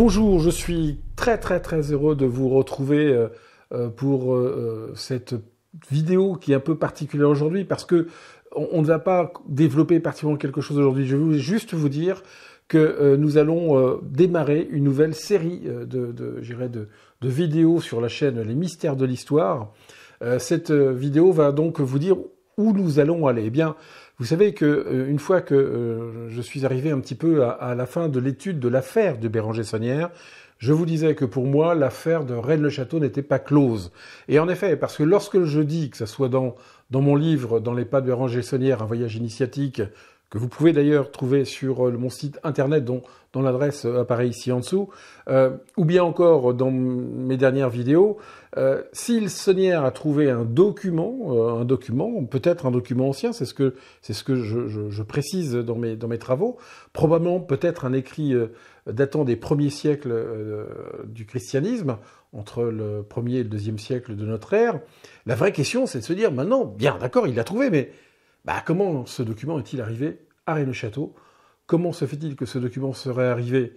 Bonjour, je suis très heureux de vous retrouver pour cette vidéo qui est un peu particulière aujourd'hui parce que on ne va pas développer particulièrement quelque chose aujourd'hui. Je veux juste vous dire que nous allons démarrer une nouvelle série de vidéos sur la chaîne Les Mystères de l'Histoire. Cette vidéo va donc vous dire où nous allons aller. Eh bien, vous savez que une fois que je suis arrivé un petit peu à la fin de l'étude de l'affaire de Bérenger Saunière, je vous disais que pour moi, l'affaire de Rennes-le-Château n'était pas close. Et en effet, parce que lorsque je dis, que ce soit dans mon livre, Dans les pas de Bérenger Saunière, un voyage initiatique, que vous pouvez d'ailleurs trouver sur mon site internet dont l'adresse apparaît ici en dessous, ou bien encore dans mes dernières vidéos, si Saunière a trouvé un document, peut-être un document ancien, c'est ce que je précise dans mes travaux, probablement peut-être un écrit datant des premiers siècles du christianisme, entre le 1er et le 2e siècle de notre ère. La vraie question, c'est de se dire, maintenant, bien, d'accord, il l'a trouvé, mais comment ce document est-il arrivé à Rennes-le-Château? Comment se fait-il que ce document serait arrivé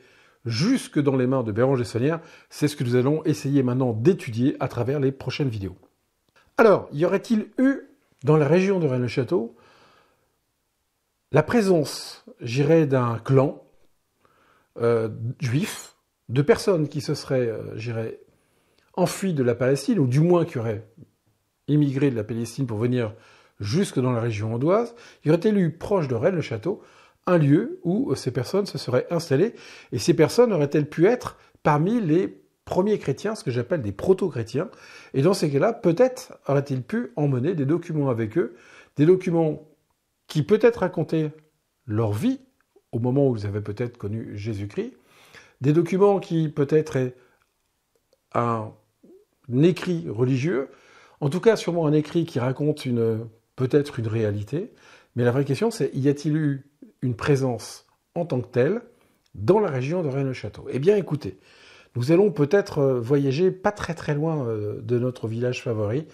jusque dans les mains de Bérenger Saunière? C'est ce que nous allons essayer maintenant d'étudier à travers les prochaines vidéos. Alors, y aurait-il eu, dans la région de Rennes-le-Château, la présence, j'irais, d'un clan juif, de personnes qui se seraient, enfuies de la Palestine, ou du moins qui auraient immigré de la Palestine pour venir jusque dans la région audoise, y aurait-il eu proche de Rennes-le-Château un lieu où ces personnes se seraient installées, et ces personnes auraient-elles pu être parmi les premiers chrétiens, ce que j'appelle des proto-chrétiens, et dans ces cas-là, peut-être auraient-ils pu emmener des documents avec eux, des documents qui peut-être racontaient leur vie, au moment où ils avaient peut-être connu Jésus-Christ, des documents qui peut-être est un écrit religieux, en tout cas sûrement un écrit qui raconte peut-être une réalité, mais la vraie question c'est, y a-t-il eu une présence en tant que telle dans la région de Rennes-le-Château? Eh bien écoutez, nous allons peut-être voyager pas très loin de notre village favori,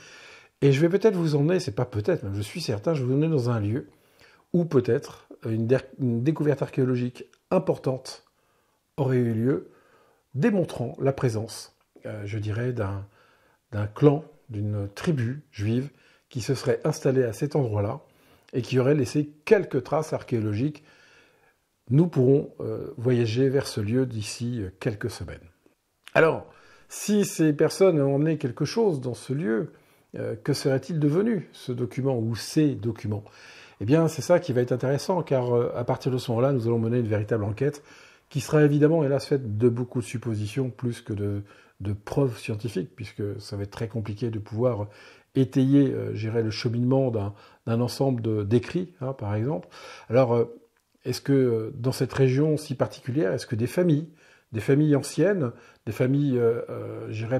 et je vais peut-être vous emmener, c'est pas peut-être, même je suis certain, je vais vous emmener dans un lieu où peut-être une découverte archéologique importante aurait eu lieu, démontrant la présence, je dirais, d'un clan, d'une tribu juive qui se serait installée à cet endroit-là et qui aurait laissé quelques traces archéologiques. Nous pourrons voyager vers ce lieu d'ici quelques semaines. Alors, si ces personnes ont emmené quelque chose dans ce lieu, que serait-il devenu, ce document ou ces documents? Eh bien, c'est ça qui va être intéressant, car à partir de ce moment-là, nous allons mener une véritable enquête qui sera évidemment, hélas, faite de beaucoup de suppositions plus que de preuves scientifiques, puisque ça va être très compliqué de pouvoir étayer, le cheminement d'un ensemble d'écrits, par exemple. Alors, est-ce que dans cette région si particulière, est-ce que des familles anciennes, des familles,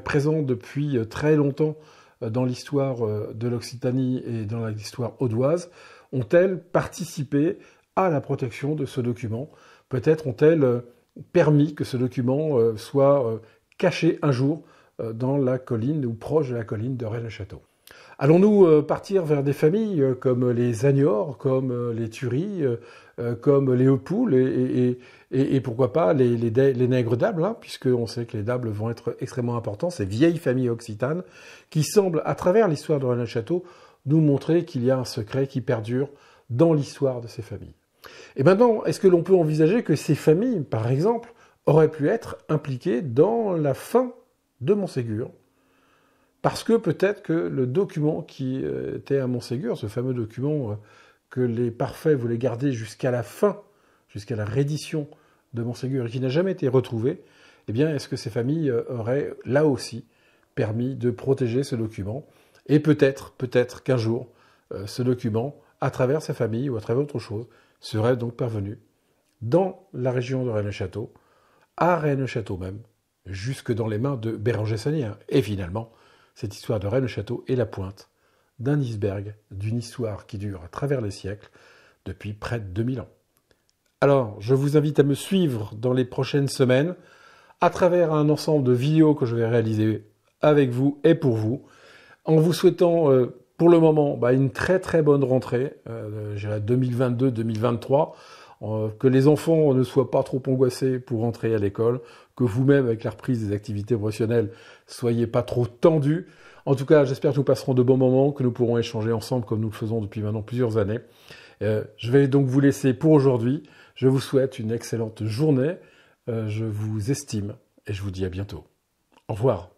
présentes depuis très longtemps dans l'histoire de l'Occitanie et dans l'histoire audoise, ont-elles participé à la protection de ce document? Peut-être ont-elles permis que ce document soit caché un jour dans la colline ou proche de la colline de Rennes-le-Château. Allons-nous partir vers des familles comme les Agnors, comme les Thury, comme les Heupoul et pourquoi pas les Nègres d'Able, puisqu'on sait que les d'Able vont être extrêmement importants, ces vieilles familles occitanes qui semblent, à travers l'histoire de Rennes-le-Château, nous montrer qu'il y a un secret qui perdure dans l'histoire de ces familles. Et maintenant, est-ce que l'on peut envisager que ces familles, par exemple, auraient pu être impliquées dans la fin de Montségur? Parce que peut-être que le document qui était à Montségur, ce fameux document que les Parfaits voulaient garder jusqu'à la fin, jusqu'à la reddition de Montségur, et qui n'a jamais été retrouvé, eh bien, est-ce que ces familles auraient, là aussi, permis de protéger ce document? Et peut-être qu'un jour, ce document, à travers sa famille ou à travers autre chose, serait donc parvenu dans la région de Rennes-le-Château, à Rennes-le-Château même, jusque dans les mains de Bérenger Saunière. Et finalement, cette histoire de Rennes-le-Château est la pointe d'un iceberg, d'une histoire qui dure à travers les siècles, depuis près de 2000 ans. Alors, je vous invite à me suivre dans les prochaines semaines, à travers un ensemble de vidéos que je vais réaliser avec vous et pour vous, en vous souhaitant pour le moment une très bonne rentrée, 2022-2023, que les enfants ne soient pas trop angoissés pour rentrer à l'école, que vous-même, avec la reprise des activités professionnelles, soyez pas trop tendus. En tout cas, j'espère que nous passerons de bons moments, que nous pourrons échanger ensemble comme nous le faisons depuis maintenant plusieurs années. Je vais donc vous laisser pour aujourd'hui. Je vous souhaite une excellente journée. Je vous estime et je vous dis à bientôt. Au revoir.